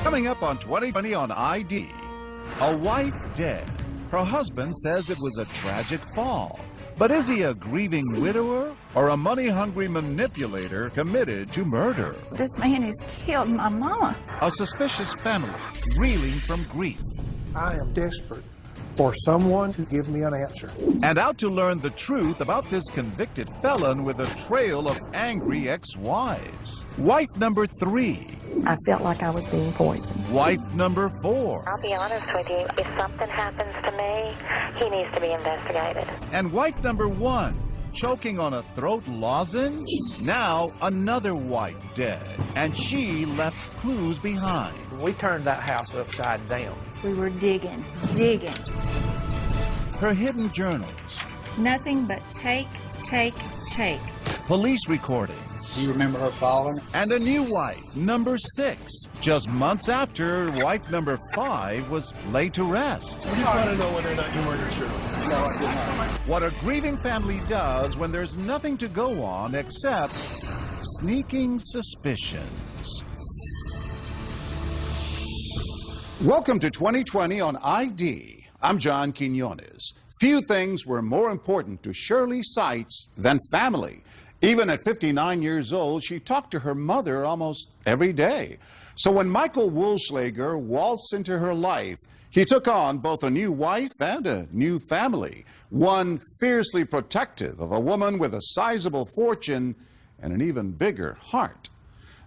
Coming up on 2020 on ID, a wife dead. Her husband says it was a tragic fall. But is he a grieving widower or a money-hungry manipulator committed to murder? This man has killed my mama. A suspicious family reeling from grief. I am desperate for someone to give me an answer. And out to learn the truth about this convicted felon with a trail of angry ex-wives. Wife number 3. I felt like I was being poisoned. Wife number 4. I'll be honest with you, if something happens to me, he needs to be investigated. And wife number 1, choking on a throat lozenge? Now another wife dead, and she left clues behind. We turned that house upside down. We were digging. Her hidden journals, Nothing but take. police recordings, Do you remember her falling? and a new wife, number 6, just months after wife number 5 was laid to rest. You want to know whether or not you murdered Shirley? No, I did not. What a grieving family does when there's nothing to go on except sneaking suspicions. Welcome to 2020 on ID. I'm John Quinones. Few things were more important to Shirley Seitz than family. Even at 59 years old, she talked to her mother almost every day. So when Michael Woolschlager waltzed into her life, he took on both a new wife and a new family, one fiercely protective of a woman with a sizable fortune and an even bigger heart.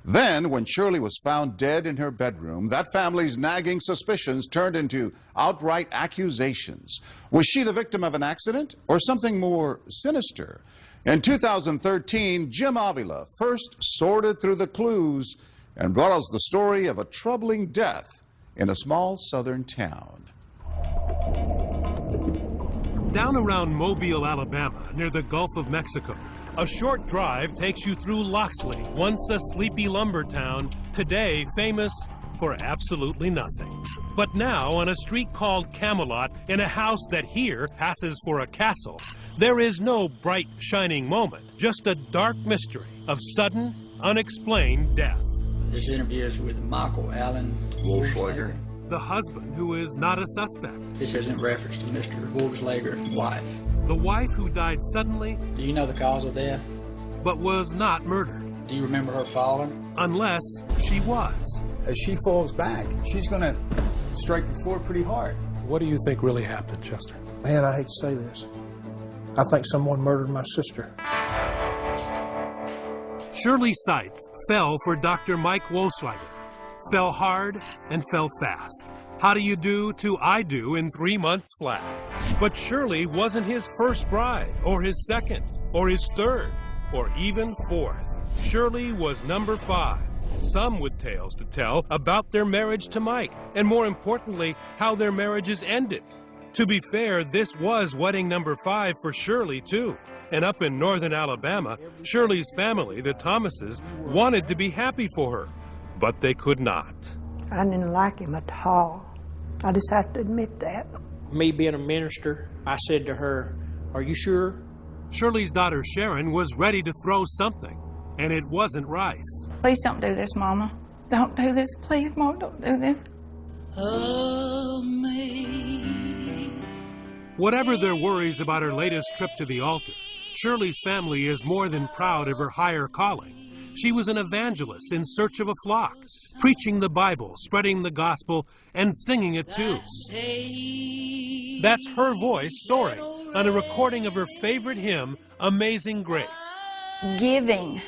Then, when Shirley was found dead in her bedroom, that family's nagging suspicions turned into outright accusations. Was she the victim of an accident or something more sinister? In 2013, Jim Avila first sorted through the clues and brought us the story of a troubling death in a small southern town. Down around Mobile, Alabama, near the Gulf of Mexico, a short drive takes you through Loxley, once a sleepy lumber town, today famous for absolutely nothing. But now, on a street called Camelot, in a house that here passes for a castle, there is no bright, shining moment, just a dark mystery of sudden, unexplained death. This interview is with Michael Allen Woolschlager. The husband who is not a suspect. This is in reference to Mr. Woolschlager's wife. The wife who died suddenly, Do you know the cause of death? but was not murdered. Do you remember her falling? Unless she was. As she falls back, she's going to strike the floor pretty hard. What do you think really happened, Chester? Man, I hate to say this. I think someone murdered my sister. Shirley Seitz fell for Dr. Mike Woolschlager. Fell hard and fell fast. How do you do to I do in 3 months flat? But Shirley wasn't his first bride, or his second, or his third, or even fourth. Shirley was number 5. Some with tales to tell about their marriage to Mike, and more importantly, how their marriages ended. To be fair, this was wedding number 5 for Shirley, too. And up in northern Alabama, Shirley's family, the Thomases, wanted to be happy for her, but they could not. I didn't like him at all. I just have to admit that. Me being a minister, I said to her, "Are you sure?" Shirley's daughter Sharon was ready to throw something, and it wasn't rice. Please don't do this, Mama. Don't do this. Please, Mom, don't do this. Whatever their worries about her latest trip to the altar, Shirley's family is more than proud of her higher calling. She was an evangelist in search of a flock, preaching the Bible, spreading the gospel, and singing it too. That's her voice soaring on a recording of her favorite hymn, Amazing Grace. Giving.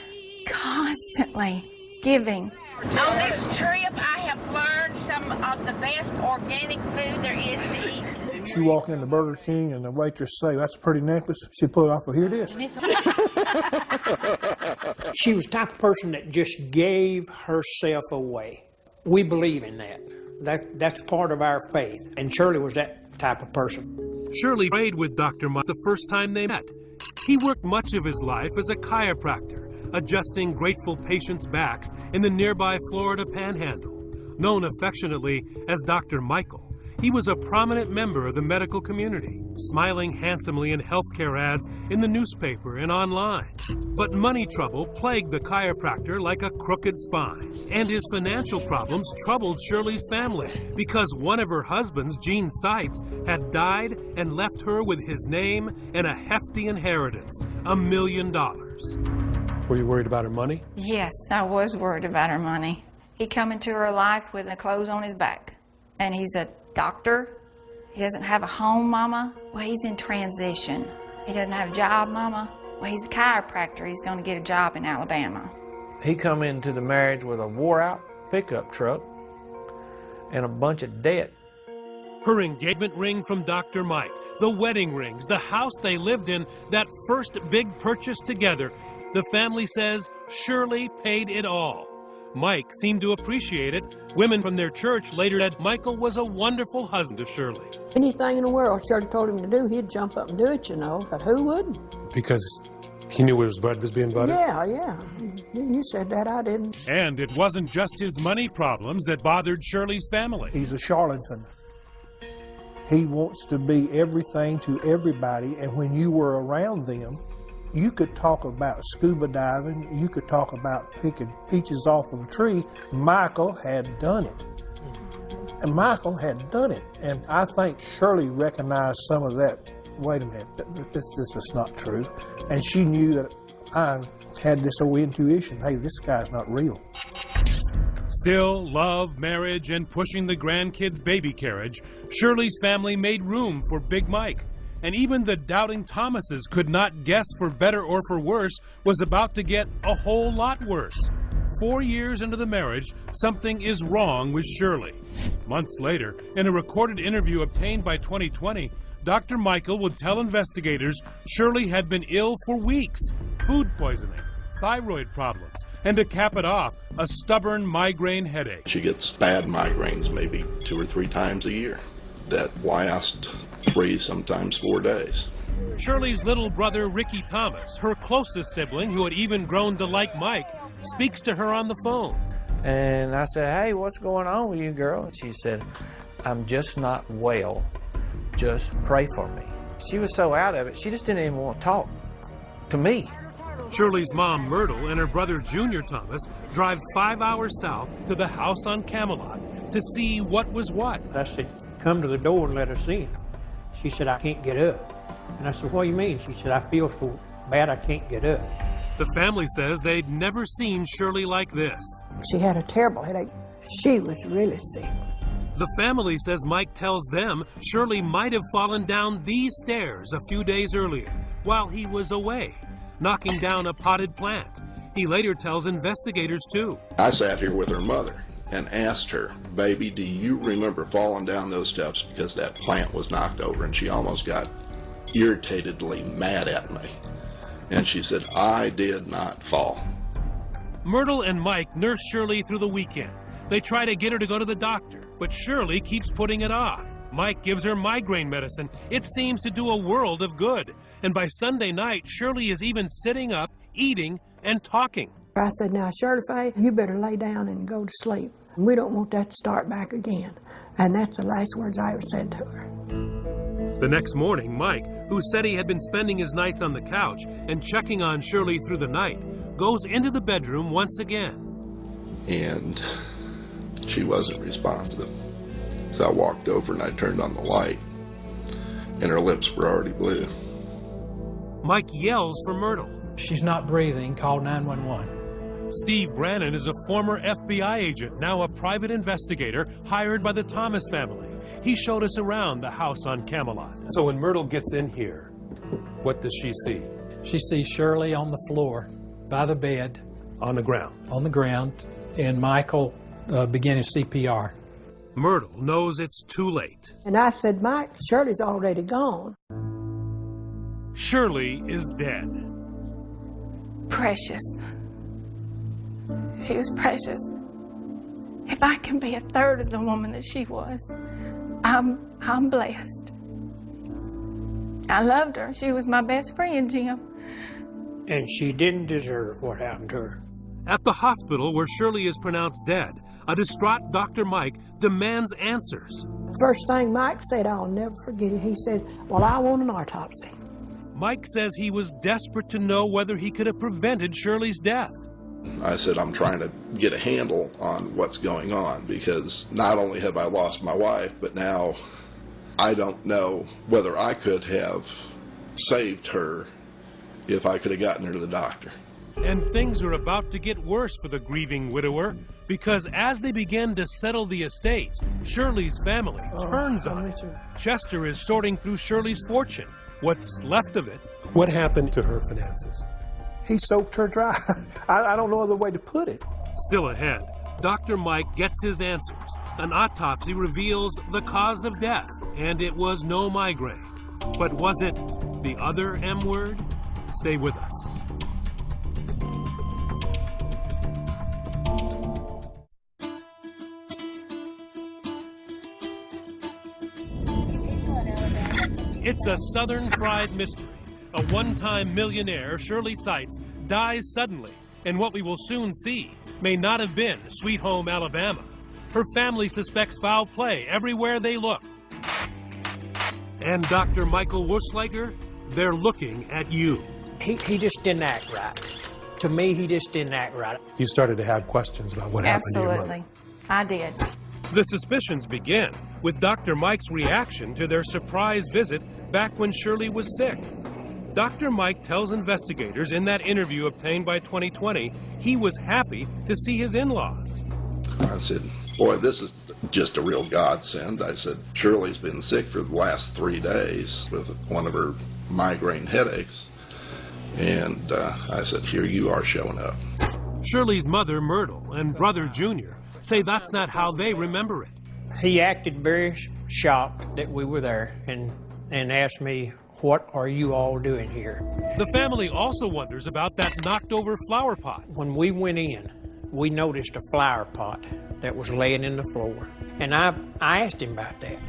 Constantly giving. On this trip, I have learned some of the best organic food there is to eat. She walk into Burger King and the waitress say, "That's a pretty necklace." She'd pull it off, "Well, here it is." She was the type of person that just gave herself away. We believe in that. That's part of our faith. And Shirley was that type of person. Shirley prayed with Dr. Mike the first time they met. He worked much of his life as a chiropractor, adjusting grateful patients' backs in the nearby Florida Panhandle. Known affectionately as Dr. Michael, He was a prominent member of the medical community, smiling handsomely in healthcare ads in the newspaper and online. But money trouble plagued the chiropractor like a crooked spine. And his financial problems troubled Shirley's family because one of her husbands, Gene Seitz, had died and left her with his name and a hefty inheritance, $1 million. Were you worried about her money? Yes, I was worried about her money. He come into her life with the clothes on his back. And he's a doctor. He doesn't have a home, Mama. Well, he's in transition. He doesn't have a job, Mama. Well, he's a chiropractor. He's going to get a job in Alabama. He come into the marriage with a wore-out pickup truck and a bunch of debt. Her engagement ring from Dr. Mike, the wedding rings, the house they lived in, that first big purchase together. The family says Shirley paid it all. Mike seemed to appreciate it. Women from their church later said Michael was a wonderful husband to Shirley. Anything in the world Shirley told him to do, he'd jump up and do it, you know, but who wouldn't? Because he knew his bread was being buttered? Yeah. You said that, I didn't. And it wasn't just his money problems that bothered Shirley's family. He's a charlatan. He wants to be everything to everybody, and when you were around them, you could talk about scuba diving, you could talk about picking peaches off of a tree. Michael had done it. And Michael had done it. And I think Shirley recognized some of that. Wait a minute, this is not true. And she knew that I had this old intuition, hey, this guy's not real. Still, love, marriage, and pushing the grandkids' baby carriage, Shirley's family made room for Big Mike. And even the doubting Thomases could not guess for better or for worse was about to get a whole lot worse. 4 years into the marriage, something is wrong with Shirley. Months later, in a recorded interview obtained by 2020, Dr. Michael would tell investigators Shirley had been ill for weeks, food poisoning, thyroid problems, and to cap it off, a stubborn migraine headache. She gets bad migraines maybe 2 or 3 times a year that last 3, sometimes 4 days. Shirley's little brother, Ricky Thomas, her closest sibling, who had even grown to like Mike, speaks to her on the phone. And I said, hey, what's going on with you, girl? And she said, I'm just not well. Just pray for me. She was so out of it, she just didn't even want to talk to me. Shirley's mom, Myrtle, and her brother, Junior Thomas, drive 5 hours south to the house on Camelot to see what was what. I said, come to the door and let us in. She said, I can't get up. And I said, what do you mean? She said, I feel so bad I can't get up. The family says they'd never seen Shirley like this. She had a terrible headache. She was really sick. The family says Mike tells them Shirley might have fallen down these stairs a few days earlier while he was away, knocking down a potted plant. He later tells investigators too. I sat here with her mother and asked her, baby, do you remember falling down those steps because that plant was knocked over? And she almost got irritatedly mad at me. And she said, I did not fall. Myrtle and Mike nurse Shirley through the weekend. They try to get her to go to the doctor, but Shirley keeps putting it off. Mike gives her migraine medicine. It seems to do a world of good. And by Sunday night, Shirley is even sitting up, eating, and talking. I said, now, Shirley Faye, you better lay down and go to sleep. We don't want that to start back again. And that's the last words I ever said to her. The next morning, Mike, who said he had been spending his nights on the couch and checking on Shirley through the night, goes into the bedroom once again. And she wasn't responsive. So I walked over and I turned on the light, and her lips were already blue. Mike yells for Myrtle. She's not breathing. Call 911. Steve Brannon is a former FBI agent, now a private investigator hired by the Thomas family. He showed us around the house on Camelot. So when Myrtle gets in here, what does she see? She sees Shirley on the floor by the bed. On the ground? On the ground, and Michael beginning CPR. Myrtle knows it's too late. And I said, Mike, Shirley's already gone. Shirley is dead. Precious. She was precious. If I can be a third of the woman that she was, I'm blessed. I loved her. She was my best friend, Jim. And she didn't deserve what happened to her. At the hospital where Shirley is pronounced dead, a distraught Dr. Mike demands answers. First thing Mike said, I'll never forget it. He said, well, I want an autopsy. Mike says he was desperate to know whether he could have prevented Shirley's death. I said, I'm trying to get a handle on what's going on, because not only have I lost my wife, but now I don't know whether I could have saved her if I could have gotten her to the doctor. And things are about to get worse for the grieving widower, because as they begin to settle the estate, Shirley's family turns on it. Chester is sorting through Shirley's fortune, what's left of it. What happened to her finances? He soaked her dry. I don't know other way to put it. Still ahead, Dr. Mike gets his answers. An autopsy reveals the cause of death, and it was no migraine. But was it the other M word? Stay with us. It's a Southern fried mystery. A one-time millionaire, Shirley Seitz, dies suddenly, and what we will soon see may not have been Sweet Home Alabama. Her family suspects foul play everywhere they look. And Dr. Michael Wussleiger, they're looking at you. He just didn't act right. To me, he just didn't act right. You started to have questions about what happened to your mother. Absolutely. I did. The suspicions begin with Dr. Mike's reaction to their surprise visit back when Shirley was sick. Dr. Mike tells investigators in that interview obtained by 2020 he was happy to see his in-laws. I said, boy, this is just a real godsend. I said, Shirley's been sick for the last 3 days with one of her migraine headaches. And I said, here you are showing up. Shirley's mother, Myrtle, and brother, Junior, say that's not how they remember it. He acted very shocked that we were there and asked me, what are you all doing here? The family also wonders about that knocked-over flower pot. When we went in, we noticed a flower pot that was laying in the floor, and I asked him about that.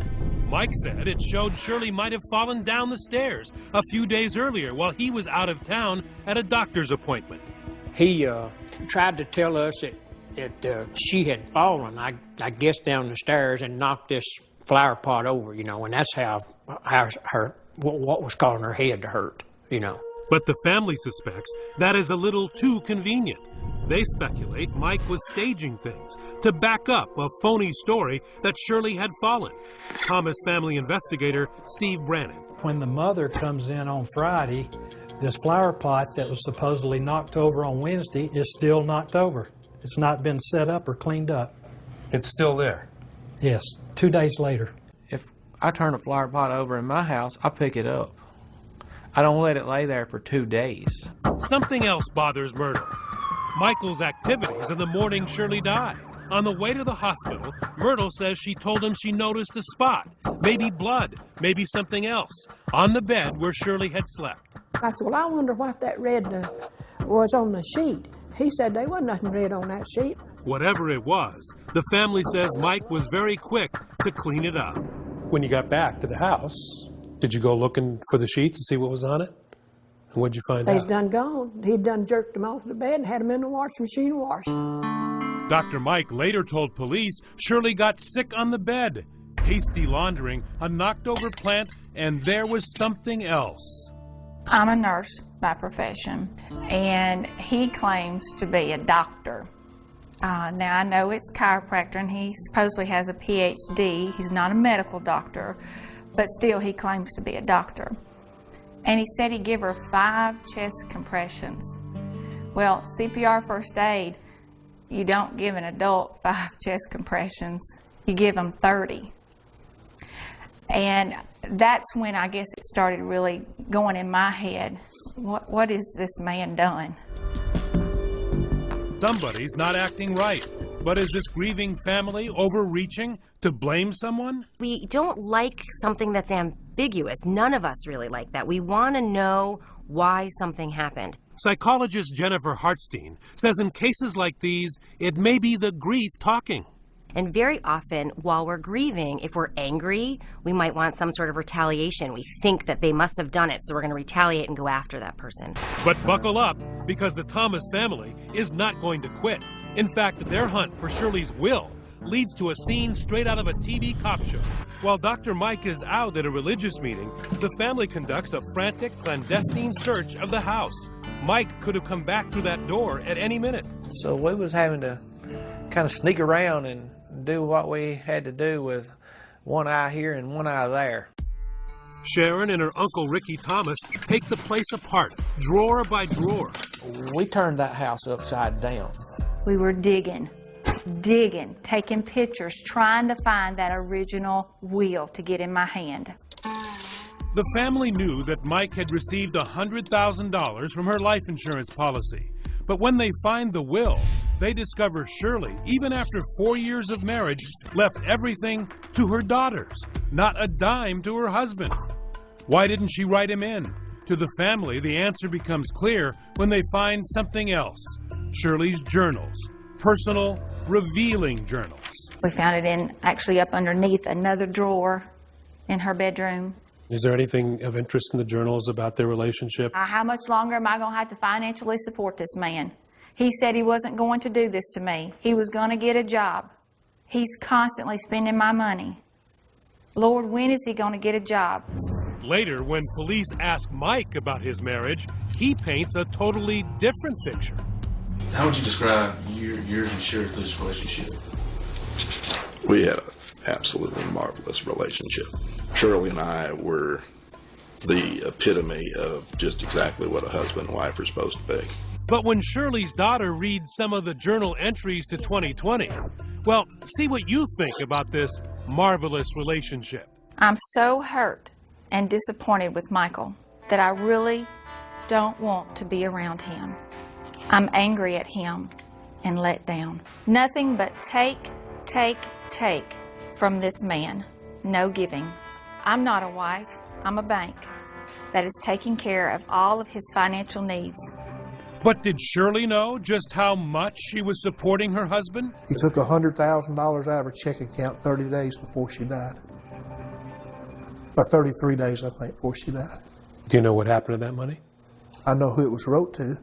Mike said it showed Shirley might have fallen down the stairs a few days earlier while he was out of town at a doctor's appointment. He tried to tell us that she had fallen, I guess, down the stairs and knocked this flower pot over, you know, and that's how her what was causing her head to hurt, you know. But the family suspects that is a little too convenient. They speculate Mike was staging things to back up a phony story that Shirley had fallen. Thomas family investigator Steve Brannon. When the mother comes in on Friday, this flower pot that was supposedly knocked over on Wednesday is still knocked over. It's not been set up or cleaned up. It's still there? Yes, 2 days later. If I turn a flower pot over in my house, I pick it up. I don't let it lay there for 2 days. Something else bothers Myrtle. Michael's activities in the morning Shirley died. On the way to the hospital, Myrtle says she told him she noticed a spot, maybe blood, maybe something else, on the bed where Shirley had slept. I said, well, I wonder what that red was on the sheet. He said there wasn't nothing red on that sheet. Whatever it was, the family says Mike was very quick to clean it up. When you got back to the house, did you go looking for the sheet to see what was on it? And what'd you find They's out? done gone. He'd done jerked them off the bed and had them in the washing machine washed. Dr. Mike later told police Shirley got sick on the bed. Hasty laundering, a knocked-over plant, and there was something else. I'm a nurse by profession, and he claims to be a doctor. Now, I know it's chiropractor, and he supposedly has a PhD. He's not a medical doctor, but still he claims to be a doctor. And he said he'd give her 5 chest compressions. Well, CPR first aid, you don't give an adult 5 chest compressions. You give them 30. And that's when I guess it started really going in my head. What is this man done? Somebody's not acting right. But is this grieving family overreaching to blame someone? We don't like something that's ambiguous. None of us really like that. We want to know why something happened. Psychologist Jennifer Hartstein says in cases like these, it may be the grief talking. And very often, while we're grieving, if we're angry, we might want some sort of retaliation. We think that they must have done it, so we're going to retaliate and go after that person. But buckle up, because the Thomas family is not going to quit. In fact, their hunt for Shirley's will leads to a scene straight out of a TV cop show. While Dr. Mike is out at a religious meeting, the family conducts a frantic, clandestine search of the house. Mike could have come back through that door at any minute. So we was having to kind of sneak around and do what we had to do with one eye here and one eye there. Sharon and her Uncle Ricky Thomas take the place apart, drawer by drawer. We turned that house upside down. We were digging, taking pictures, trying to find that original will to get in my hand. The family knew that Mike had received $100,000 from her life insurance policy. But when they find the will, they discover Shirley, even after 4 years of marriage, left everything to her daughters, not a dime to her husband. Why didn't she write him in? To the family, the answer becomes clear when they find something else. Shirley's journals, personal, revealing journals. We found it actually up underneath another drawer in her bedroom. Is there anything of interest in the journals about their relationship? How much longer am I going to have to financially support this man? He said he wasn't going to do this to me. He was going to get a job. He's constantly spending my money. Lord, when is he going to get a job? Later, when police ask Mike about his marriage, he paints a totally different picture. How would you describe yours and Shirley's relationship? We had an absolutely marvelous relationship. Shirley and I were the epitome of just exactly what a husband and wife are supposed to be. But when Shirley's daughter reads some of the journal entries to 2020, well, see what you think about this marvelous relationship. I'm so hurt and disappointed with Michael that I really don't want to be around him. I'm angry at him and let down. Nothing but take from this man. No giving. I'm not a wife. I'm a bank that is taking care of all of his financial needs. But did Shirley know just how much she was supporting her husband? He took $100,000 out of her checking account 30 days before she died. Or 33 days, I think, before she died. Do you know what happened to that money? I know who it was wrote to.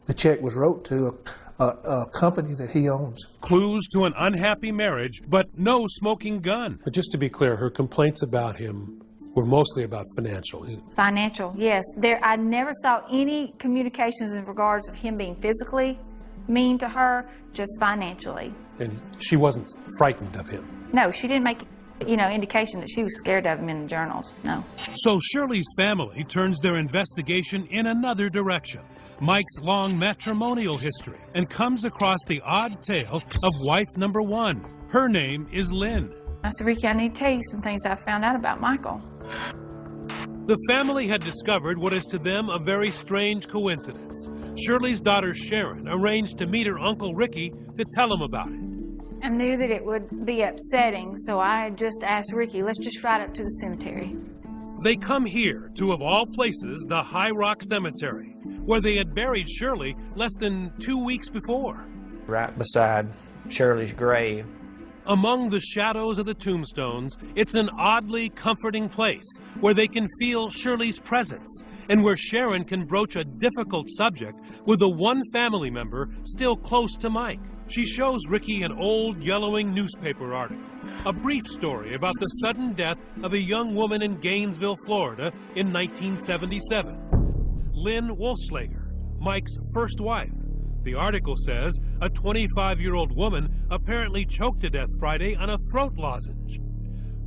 The check was wrote to a company that he owns. Clues to an unhappy marriage, but no smoking gun. But just to be clear, her complaints about him were mostly about financial. Financial, yes. I never saw any communications in regards of him being physically mean to her, just financially. And she wasn't frightened of him? No, she didn't make indication that she was scared of him in the journals, no. So Shirley's family turns their investigation in another direction, Mike's long matrimonial history, and comes across the odd tale of wife number one. Her name is Lynn. I said, Ricky, I need to tell you some things I found out about Michael. The family had discovered what is to them a very strange coincidence. Shirley's daughter Sharon arranged to meet her Uncle Ricky to tell him about it. I knew that it would be upsetting, so I just asked Ricky, let's just ride up to the cemetery. They come here to, of all places, the High Rock Cemetery, where they had buried Shirley less than 2 weeks before. Right beside Shirley's grave. Among the shadows of the tombstones, it's an oddly comforting place where they can feel Shirley's presence and where Sharon can broach a difficult subject with the one family member still close to Mike. She shows Ricky an old yellowing newspaper article, a brief story about the sudden death of a young woman in Gainesville, Florida in 1977. Lynn Wolfslager, Mike's first wife. The article says a 25-year-old woman apparently choked to death Friday on a throat lozenge.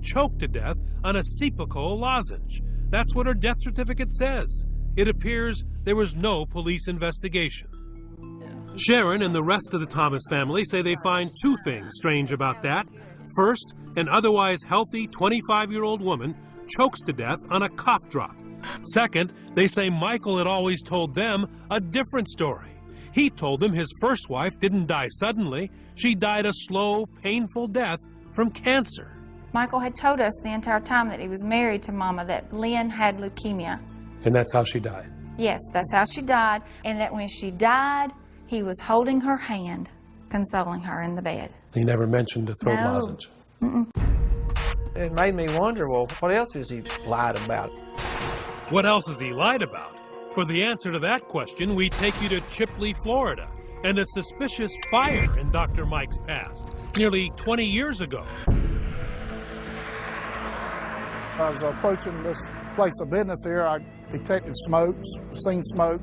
Choked to death on a Cepacol lozenge. That's what her death certificate says. It appears there was no police investigation. Sharon and the rest of the Thomas family say they find two things strange about that. First, an otherwise healthy 25-year-old woman chokes to death on a cough drop. Second, they say Michael had always told them a different story. He told them his first wife didn't die suddenly. She died a slow, painful death from cancer. Michael had told us the entire time that he was married to Mama that Lynn had leukemia. And that's how she died? Yes, that's how she died. And that when she died, he was holding her hand, consoling her in the bed. He never mentioned a throat lozenge? It made me wonder, well, what else has he lied about? What else has he lied about? For the answer to that question, we take you to Chipley, Florida, and a suspicious fire in Dr. Mike's past, nearly 20 years ago. I was approaching this place of business here. I detected smoke, seen smoke.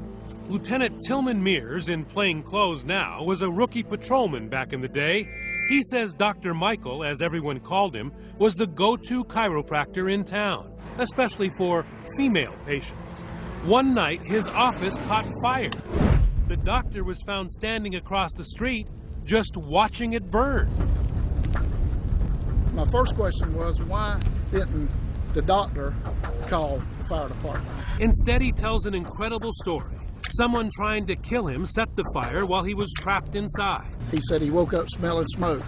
Lieutenant Tillman Mears, in plain clothes now, was a rookie patrolman back in the day. He says Dr. Michael, as everyone called him, was the go-to chiropractor in town, especially for female patients. One night, his office caught fire. The doctor was found standing across the street, just watching it burn. My first question was, why didn't the doctor call the fire department? Instead, he tells an incredible story. Someone trying to kill him set the fire while he was trapped inside. He said he woke up smelling smoke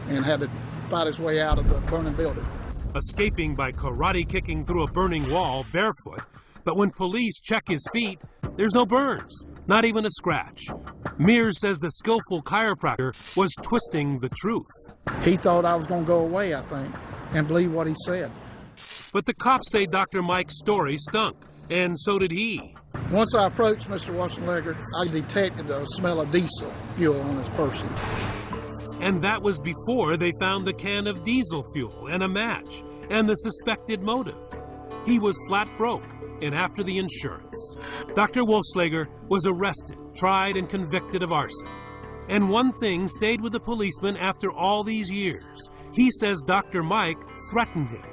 and had to fight his way out of the burning building. Escaping by karate kicking through a burning wall barefoot, but when police check his feet, there's no burns, not even a scratch. Mears says the skillful chiropractor was twisting the truth. He thought I was going to go away, I think, and believe what he said. But the cops say Dr. Mike's story stunk, and so did he. Once I approached Mr. Wassenlegger, I detected the smell of diesel fuel on his person. And that was before they found the can of diesel fuel and a match and the suspected motive. He was flat broke and after the insurance. Dr. Wassenlegger was arrested, tried, and convicted of arson. And one thing stayed with the policeman after all these years. He says Dr. Mike threatened him.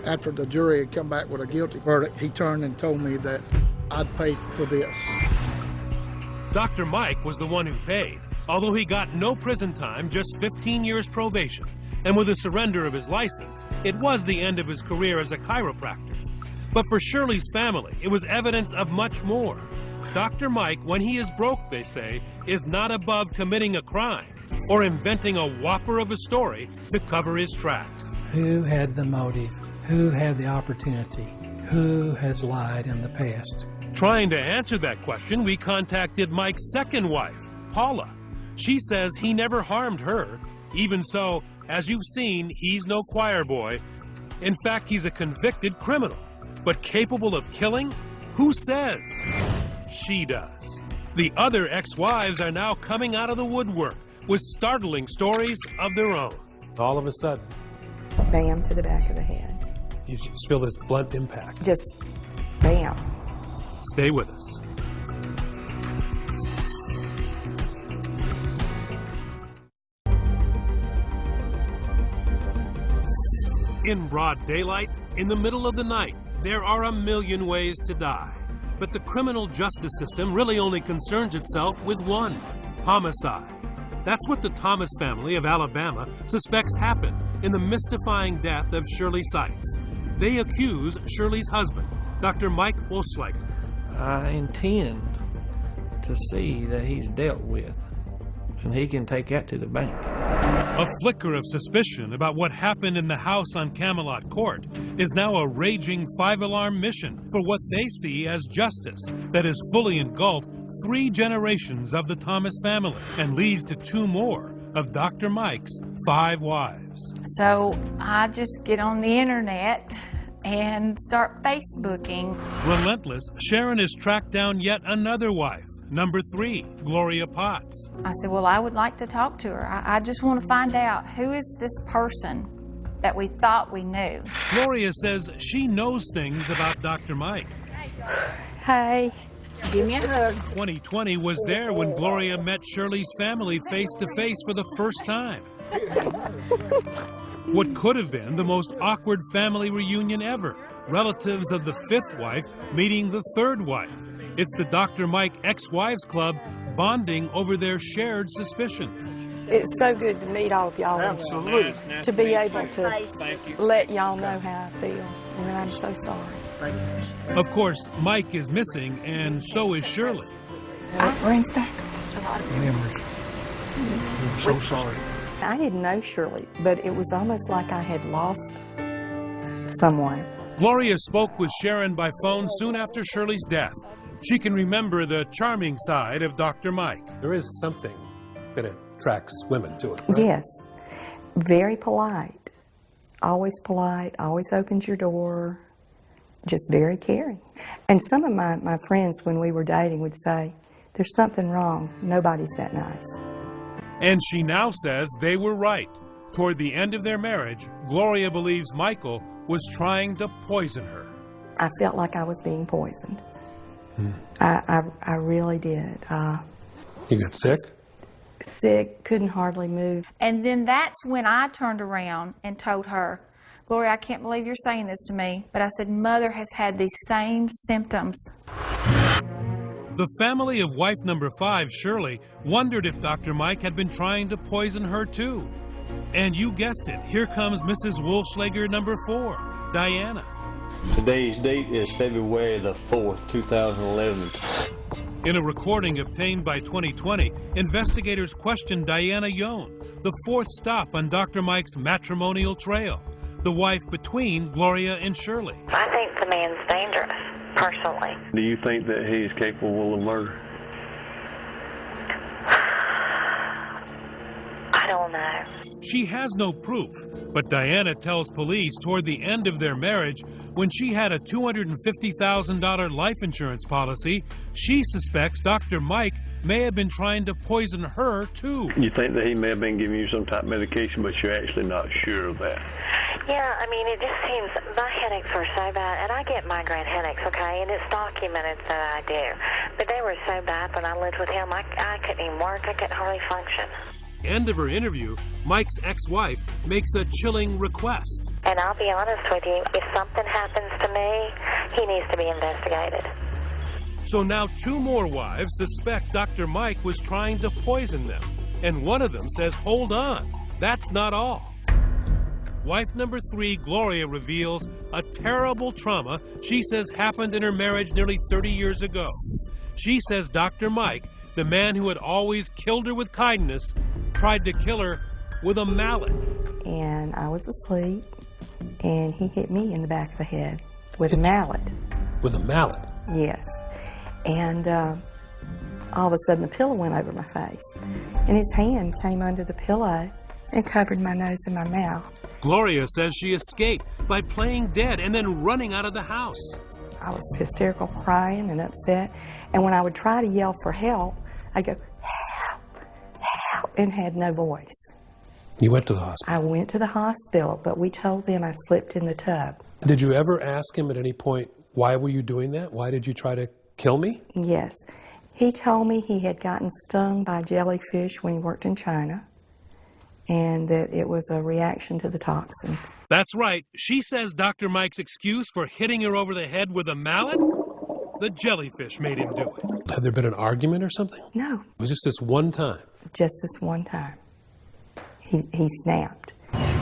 After the jury had come back with a guilty verdict, he turned and told me that I'd pay for this. Dr. Mike was the one who paid, although he got no prison time, just 15 years probation. And with the surrender of his license, it was the end of his career as a chiropractor. But for Shirley's family, it was evidence of much more. Dr. Mike, when he is broke, they say, is not above committing a crime or inventing a whopper of a story to cover his tracks. Who had the motive? Who had the opportunity? Who has lied in the past? Trying to answer that question, we contacted Mike's second wife, Paula. She says he never harmed her. Even so, as you've seen, he's no choir boy. In fact, he's a convicted criminal. But capable of killing? Who says? She does. The other ex-wives are now coming out of the woodwork with startling stories of their own. All of a sudden, bam to the back of the head. You just feel this blunt impact. Just bam. Stay with us. In broad daylight, in the middle of the night, there are a million ways to die. But the criminal justice system really only concerns itself with one: homicide. That's what the Thomas family of Alabama suspects happened in the mystifying death of Shirley Seitz. They accuse Shirley's husband, Dr. Mike Wassenlegger. I intend to see that he's dealt with, and he can take that to the bank. A flicker of suspicion about what happened in the house on Camelot Court is now a raging five-alarm mission for what they see as justice that has fully engulfed 3 generations of the Thomas family and leads to 2 more of Dr. Mike's 5 wives. So I just get on the internet and start Facebooking. Relentless, Sharon has tracked down yet another wife, number 3, Gloria Potts. I said, well, I would like to talk to her. I just want to find out, who is this person that we thought we knew? Gloria says she knows things about Dr. Mike. Hey. Give me a hug. 2020 was there when Gloria met Shirley's family face to face for the first time. What could have been the most awkward family reunion ever. Relatives of the 5th wife meeting the 3rd wife. It's the Dr. Mike Ex-Wives Club bonding over their shared suspicions. It's so good to meet all of y'all. Absolutely. To be able to let y'all know how I feel. And I'm so sorry. Of course, Mike is missing, and so is Shirley. It brings back a lot of memories. I'm so sorry. I didn't know Shirley, but it was almost like I had lost someone. Gloria spoke with Sharon by phone soon after Shirley's death. She can remember the charming side of Dr. Mike. There is something that attracts women to it, right? Yes. Very polite. Always opens your door. Just very caring. And some of my friends, when we were dating, would say, there's something wrong. Nobody's that nice. And she now says they were right. Toward the end of their marriage, Gloria believes Michael was trying to poison her. I felt like I was being poisoned. I really did. You got sick? Sick, couldn't hardly move. And then that's when I turned around and told her, Gloria, I can't believe you're saying this to me, but I said, Mother has had these same symptoms. The family of wife number 5, Shirley, wondered if Dr. Mike had been trying to poison her too. And you guessed it, here comes Mrs. Wohlschlager number 4, Diana. Today's date is February the 4th, 2011. In a recording obtained by 2020, investigators questioned Diana Yohn, the 4th stop on Dr. Mike's matrimonial trail, the wife between Gloria and Shirley. I think the man's dangerous, personally. Do you think that he's capable of murder? I don't know. She has no proof, but Diana tells police toward the end of their marriage, when she had a $250,000 life insurance policy, she suspects Dr. Mike may have been trying to poison her too. You think that he may have been giving you some type of medication, but you're actually not sure of that? Yeah, I mean, it just seems my headaches were so bad, and I get migraine headaches, okay, and it's documented that I do. But they were so bad when I lived with him, I couldn't even work, I couldn't hardly function. End of her interview, Mike's ex-wife makes a chilling request. And I'll be honest with you, if something happens to me, he needs to be investigated. So now 2 more wives suspect Dr. Mike was trying to poison them. And one of them says, hold on, that's not all. Wife number 3, Gloria, reveals a terrible trauma she says happened in her marriage nearly 30 years ago. She says Dr. Mike, the man who had always killed her with kindness, tried to kill her with a mallet. And I was asleep, and he hit me in the back of the head with a mallet. With a mallet? Yes. And all of a sudden the pillow went over my face, and his hand came under the pillow and covered my nose and my mouth. Gloria says she escaped by playing dead and then running out of the house. I was hysterical, crying and upset, and when I would try to yell for help, I'd go, help, help, and had no voice. You went to the hospital? I went to the hospital, but we told them I slipped in the tub. Did you ever ask him at any point, why were you doing that? Why did you try to kill me? Yes. He told me he had gotten stung by jellyfish when he worked in China, and that it was a reaction to the toxins. That's right. She says Dr. Mike's excuse for hitting her over the head with a mallet? The jellyfish made him do it. Had there been an argument or something? No. It was just this one time? Just this one time. He snapped.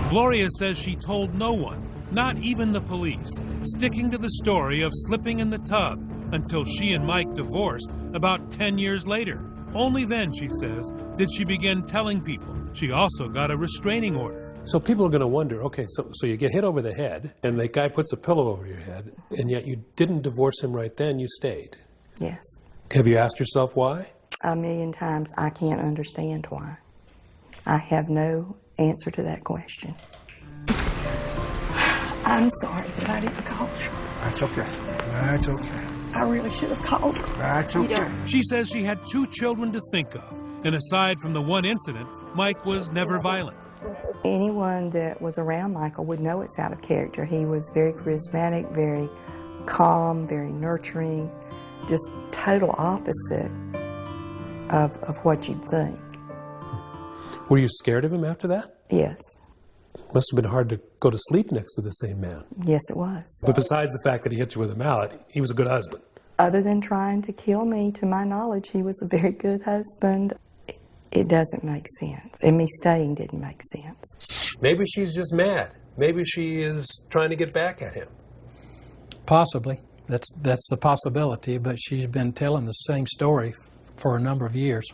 Gloria says she told no one, not even the police, sticking to the story of slipping in the tub until she and Mike divorced about 10 years later. Only then, she says, did she begin telling people. She also got a restraining order. So people are going to wonder, okay, so you get hit over the head, and the guy puts a pillow over your head, and yet you didn't divorce him right then, you stayed. Yes. Have you asked yourself why? 1,000,000 times. I can't understand why. I have no answer to that question. I'm sorry that I didn't call you. That's okay. That's okay. I really should have called her. That's okay. She says she had 2 children to think of, and aside from the one incident, Mike was never violent. Anyone that was around Michael would know it's out of character. He was very charismatic, very calm, very nurturing, just total opposite of what you'd think. Were you scared of him after that? Yes. Must have been hard to go to sleep next to the same man. Yes, it was. But besides the fact that he hit you with a mallet, he was a good husband. Other than trying to kill me, to my knowledge, he was a very good husband. It doesn't make sense. And me staying didn't make sense. Maybe she's just mad. Maybe she is trying to get back at him. Possibly. That's the possibility, but she's been telling the same story for a number of years.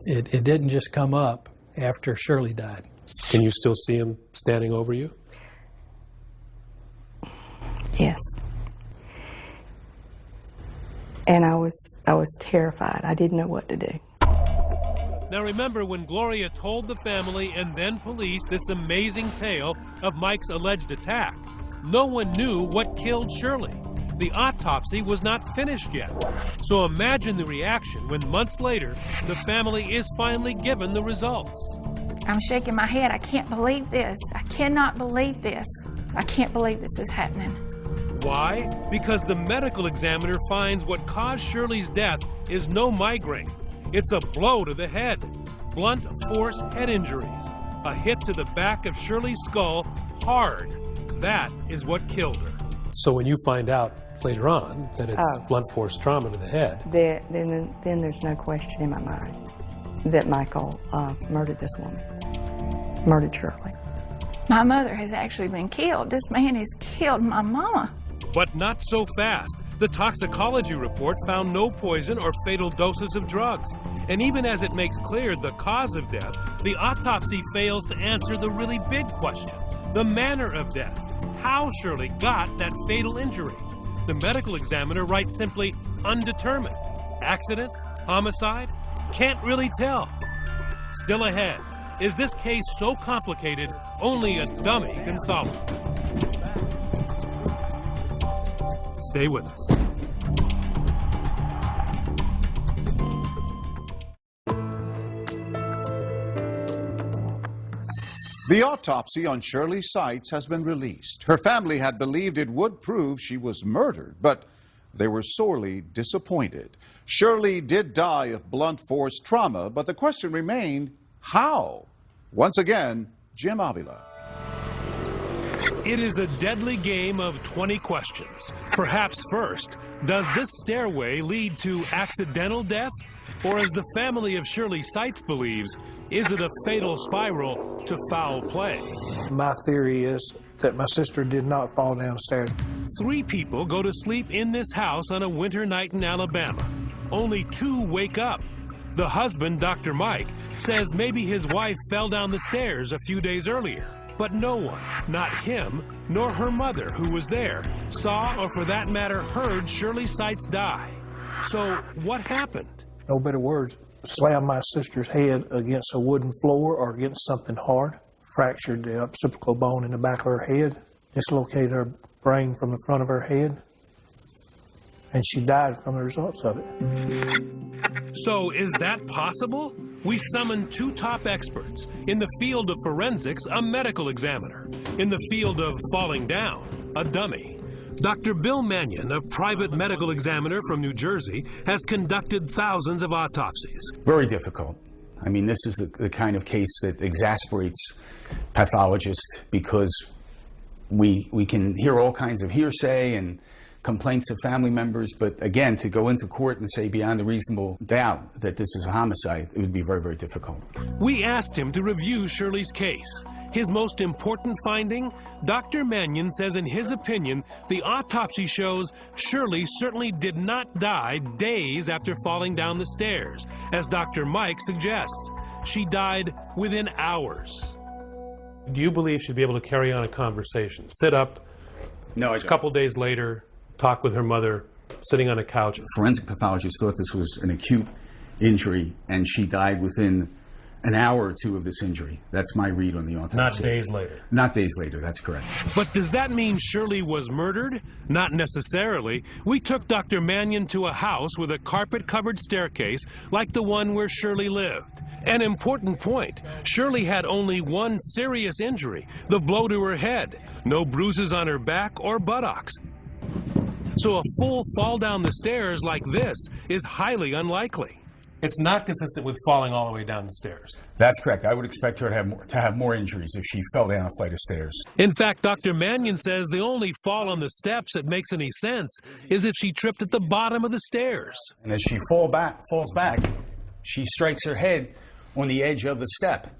It didn't just come up after Shirley died. Can you still see him standing over you? Yes. And I was terrified. I didn't know what to do. Now remember when Gloria told the family and then police this amazing tale of Mike's alleged attack, no one knew what killed Shirley. The autopsy was not finished yet. So imagine the reaction when months later, the family is finally given the results. I'm shaking my head. I can't believe this. I cannot believe this. I can't believe this is happening. Why? Because the medical examiner finds what caused Shirley's death is no migraine. It's a blow to the head. Blunt force head injuries. A hit to the back of Shirley's skull, hard. That is what killed her. So when you find out later on that it's blunt force trauma to the head, then there's no question in my mind that Michael murdered this woman, murdered Shirley. My mother has actually been killed. This man has killed my mama. But not so fast. The toxicology report found no poison or fatal doses of drugs. And even as it makes clear the cause of death, the autopsy fails to answer the really big question, the manner of death. How Shirley got that fatal injury. The medical examiner writes simply, undetermined. Accident? Homicide? Can't really tell. Still ahead, is this case so complicated only a dummy can solve it? Stay with us. The autopsy on Shirley Seitz has been released. Her family had believed it would prove she was murdered, but they were sorely disappointed. Shirley did die of blunt force trauma, but the question remained, how? Once again, Jim Avila. It is a deadly game of 20 questions. Perhaps first, does this stairway lead to accidental death? Or as the family of Shirley Seitz believes, is it a fatal spiral to foul play? My theory is that my sister did not fall downstairs. 3 people go to sleep in this house on a winter night in Alabama. Only 2 wake up. The husband, Dr. Mike, says maybe his wife fell down the stairs a few days earlier. But no one, not him, nor her mother, who was there, saw or for that matter heard Shirley Seitz die. So what happened? No better words. Slammed my sister's head against a wooden floor or against something hard. Fractured the occipital bone in the back of her head. Dislocated her brain from the front of her head. And she died from the results of it. So is that possible? We summoned 2 top experts. In the field of forensics, a medical examiner. In the field of falling down, a dummy. Dr. Bill Mannion, a private medical examiner from New Jersey, has conducted thousands of autopsies. Very difficult. I mean, this is the kind of case that exasperates pathologists because we can hear all kinds of hearsay and complaints of family members, but again, to go into court and say beyond a reasonable doubt that this is a homicide, it would be very, very difficult. We asked him to review Shirley's case. His most important finding? Dr. Mannion says in his opinion, the autopsy shows Shirley certainly did not die days after falling down the stairs, as Dr. Mike suggests. She died within hours. do you believe she'd be able to carry on a conversation? Sit up, no, a couple days later, talk with her mother, sitting on a couch? Forensic pathologists thought this was an acute injury, and she died within an hour or two of this injury. That's my read on the autopsy. Not days later. Not days later, that's correct. But does that mean Shirley was murdered? Not necessarily. We took Dr. Mannion to a house with a carpet-covered staircase like the one where Shirley lived. An important point, Shirley had only one serious injury, the blow to her head. No bruises on her back or buttocks. So a full fall down the stairs like this is highly unlikely. It's not consistent with falling all the way down the stairs. That's correct. I would expect her to have more injuries if she fell down a flight of stairs. In fact, Dr. Mannion says the only fall on the steps that makes any sense is if she tripped at the bottom of the stairs. And as she falls back, she strikes her head on the edge of the step.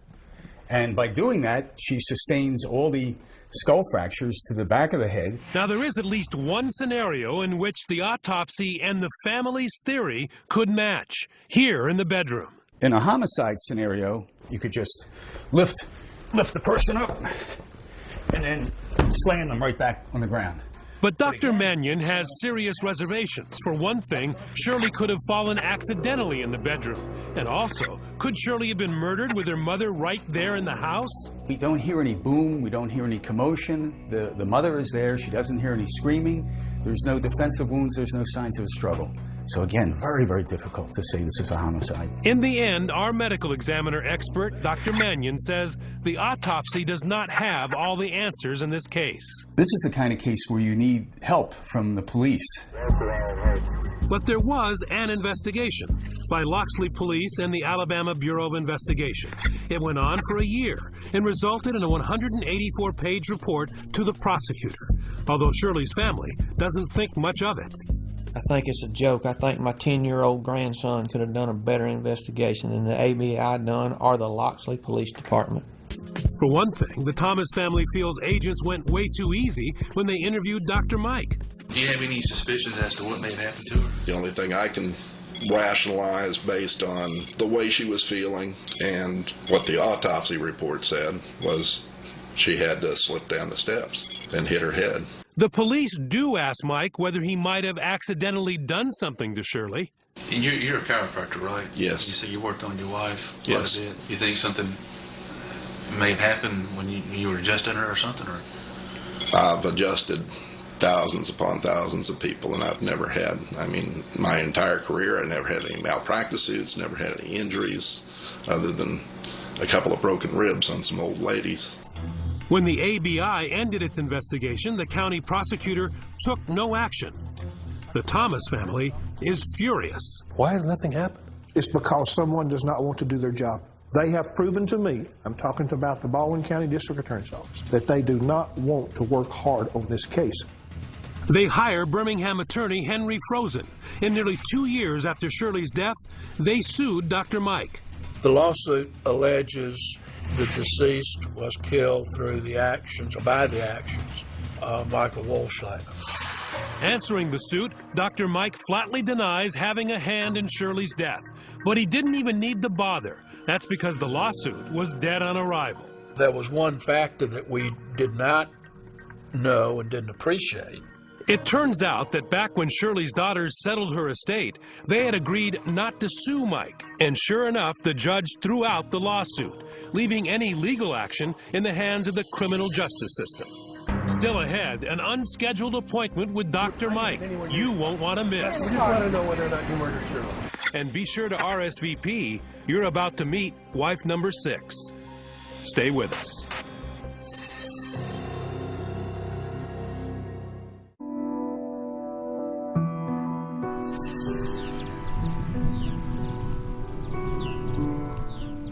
And by doing that, she sustains all the skull fractures to the back of the head. Now, there is at least one scenario in which the autopsy and the family's theory could match, here in the bedroom. In a homicide scenario, you could just lift the person up and then slam them right back on the ground. But Dr. Mannion has serious reservations. For one thing, Shirley could have fallen accidentally in the bedroom. And also, could Shirley have been murdered with her mother right there in the house? We don't hear any boom, we don't hear any commotion. The mother is there, she doesn't hear any screaming. There's no defensive wounds, there's no signs of a struggle. So again, very, very difficult to say this is a homicide. In the end, our medical examiner expert, Dr. Mannion, says the autopsy does not have all the answers in this case. This is the kind of case where you need help from the police. But there was an investigation by Loxley Police and the Alabama Bureau of Investigation. It went on for a year and resulted in a 184-page report to the prosecutor, although Shirley's family doesn't think much of it. I think it's a joke. I think my 10-year-old grandson could have done a better investigation than the ABI done or the Loxley Police Department. For one thing, the Thomas family feels agents went way too easy when they interviewed Dr. Mike. Do you have any suspicions as to what may have happened to her? The only thing I can rationalize based on the way she was feeling and what the autopsy report said was she had to slip down the steps and hit her head. The police do ask Mike whether he might have accidentally done something to Shirley. And you're a chiropractor, right? Yes. You said you worked on your wife quite Yes. a bit. You think something may have happened when you were adjusting her or something? Or? I've adjusted thousands upon thousands of people, and I've never had, my entire career, I never had any malpractice suits, never had any injuries other than a couple of broken ribs on some old ladies. When the ABI ended its investigation, the county prosecutor took no action. The Thomas family is furious. Why has nothing happened? It's because someone does not want to do their job. They have proven to me, I'm talking about the Baldwin County District Attorney's Office, that they do not want to work hard on this case. They hire Birmingham attorney Henry Frozen. And nearly 2 years after Shirley's death, they sued Dr. Mike. The lawsuit alleges the deceased was killed through the actions, by the actions of Michael Wohlschlager. Answering the suit, Dr. Mike flatly denies having a hand in Shirley's death. But he didn't even need to bother. That's because the lawsuit was dead on arrival. There was one factor that we did not know and didn't appreciate. It turns out that back when Shirley's daughters settled her estate, they had agreed not to sue Mike. And sure enough, the judge threw out the lawsuit, leaving any legal action in the hands of the criminal justice system. Still ahead, an unscheduled appointment with Dr. Mike you won't want to miss. We just want to know whether or not you murdered Shirley. And be sure to RSVP. You're about to meet wife number 6. Stay with us.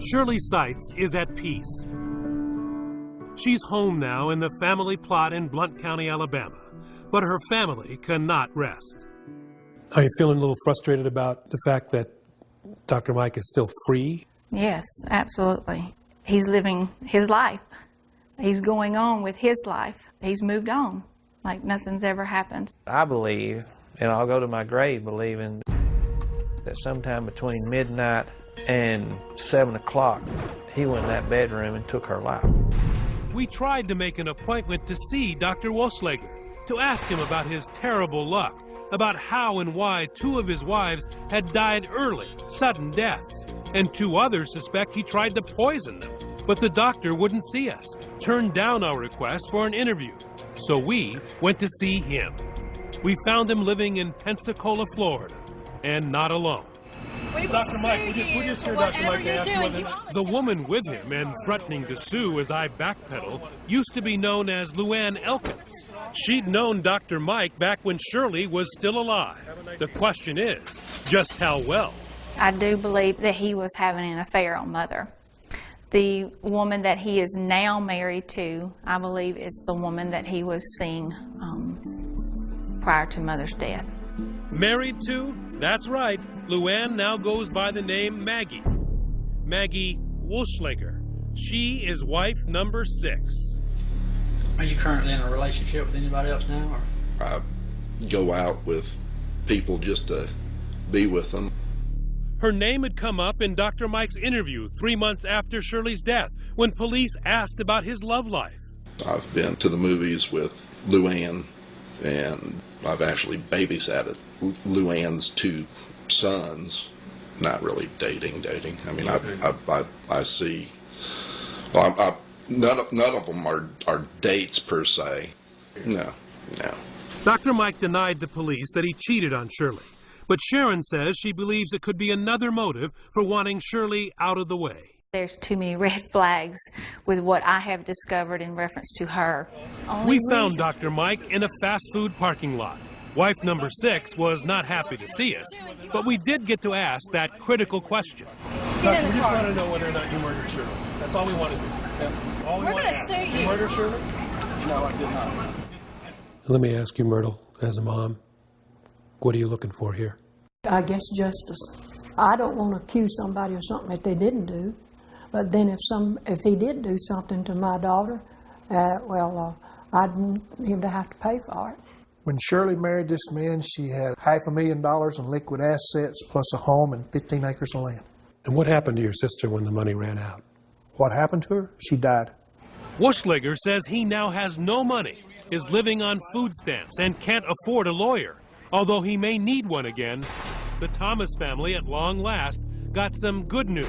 Shirley Seitz is at peace. She's home now in the family plot in Blount County, Alabama, but her family cannot rest. Are you feeling a little frustrated about the fact that Dr. Mike is still free? Yes, absolutely. He's living his life. He's going on with his life. He's moved on like nothing's ever happened. I believe, and I'll go to my grave believing, that sometime between midnight and 7 o'clock, he went in that bedroom and took her life. We tried to make an appointment to see Dr. Wohlschlager, to ask him about his terrible luck, about how and why 2 of his wives had died early, sudden deaths, and 2 others suspect he tried to poison them. But the doctor wouldn't see us, turned down our request for an interview. So we went to see him. We found him living in Pensacola, Florida, and not alone. Dr. Mike, we're just here, Dr. Mike, to ask you whether... The woman with him and threatening to sue as I backpedal used to be known as Luann Elkins. She'd known Dr. Mike back when Shirley was still alive. The question is, just how well? I do believe that he was having an affair on Mother. The woman that he is now married to, I believe, is the woman that he was seeing prior to Mother's death. Married to? That's right. Luann now goes by the name Maggie. Maggie Wohlschlager. She is wife number 6. Are you currently in a relationship with anybody else now? Or? I go out with people just to be with them. Her name had come up in Dr. Mike's interview 3 months after Shirley's death when police asked about his love life. I've been to the movies with Luann, and I've actually babysat Luann's 2 sons. Not really dating. I mean, I see. Well, none of them are dates per se. No. Dr. Mike denied to police that he cheated on Shirley, But Sharon says she believes it could be another motive for wanting Shirley out of the way. There's too many red flags with what I have discovered in reference to her. We found Dr. Mike in a fast food parking lot. Wife number 6 was not happy to see us, but we did get to ask that critical question. We just want to know whether or not you murdered Shirley. That's all we want to do. Yeah. All we want to ask. Did you murder Shirley? No, I did not. Let me ask you, Myrtle, as a mom, what are you looking for here? I guess justice. I don't want to accuse somebody of something that they didn't do. But then if he did do something to my daughter, I'd want him to have to pay for it. When Shirley married this man, she had $500,000 in liquid assets plus a home and 15 acres of land. And what happened to your sister when the money ran out? What happened to her? She died. Wuschlager says he now has no money, is living on food stamps, and can't afford a lawyer. Although he may need one again, the Thomas family at long last got some good news.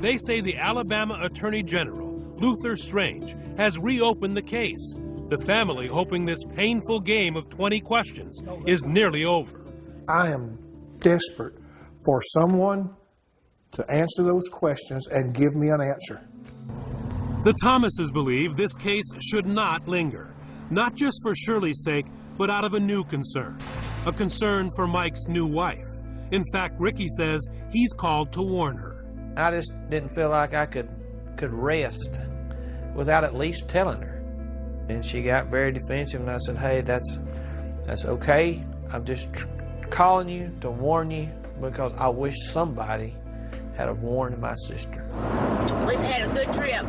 They say the Alabama Attorney General, Luther Strange, has reopened the case. The family hoping this painful game of 20 questions is nearly over. I am desperate for someone to answer those questions and give me an answer. The Thomases believe this case should not linger, not just for Shirley's sake, but out of a new concern, a concern for Mike's new wife. In fact, Ricky says he's called to warn her. I just didn't feel like I could rest without at least telling her. And she got very defensive, and I said, hey, that's okay. I'm just calling you to warn you because I wish somebody had warned my sister. We've had a good trip.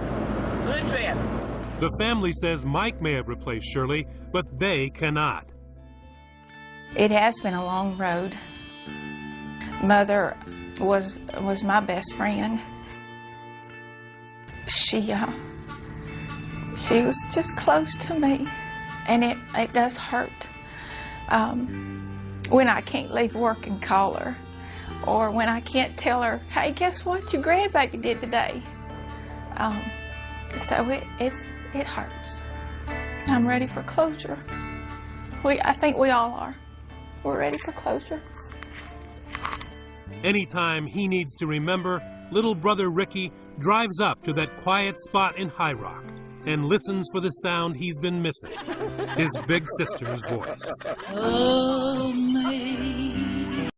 Good trip. The family says Mike may have replaced Shirley, but they cannot. It has been a long road. Mother was my best friend. She was just close to me, and it does hurt when I can't leave work and call her, or when I can't tell her, hey, guess what your grandbaby did today. So it hurts. I'm ready for closure. I think we all are. We're ready for closure. Anytime he needs to remember, little brother Ricky drives up to that quiet spot in High Rock and listens for the sound he's been missing, his big sister's voice. Oh, me.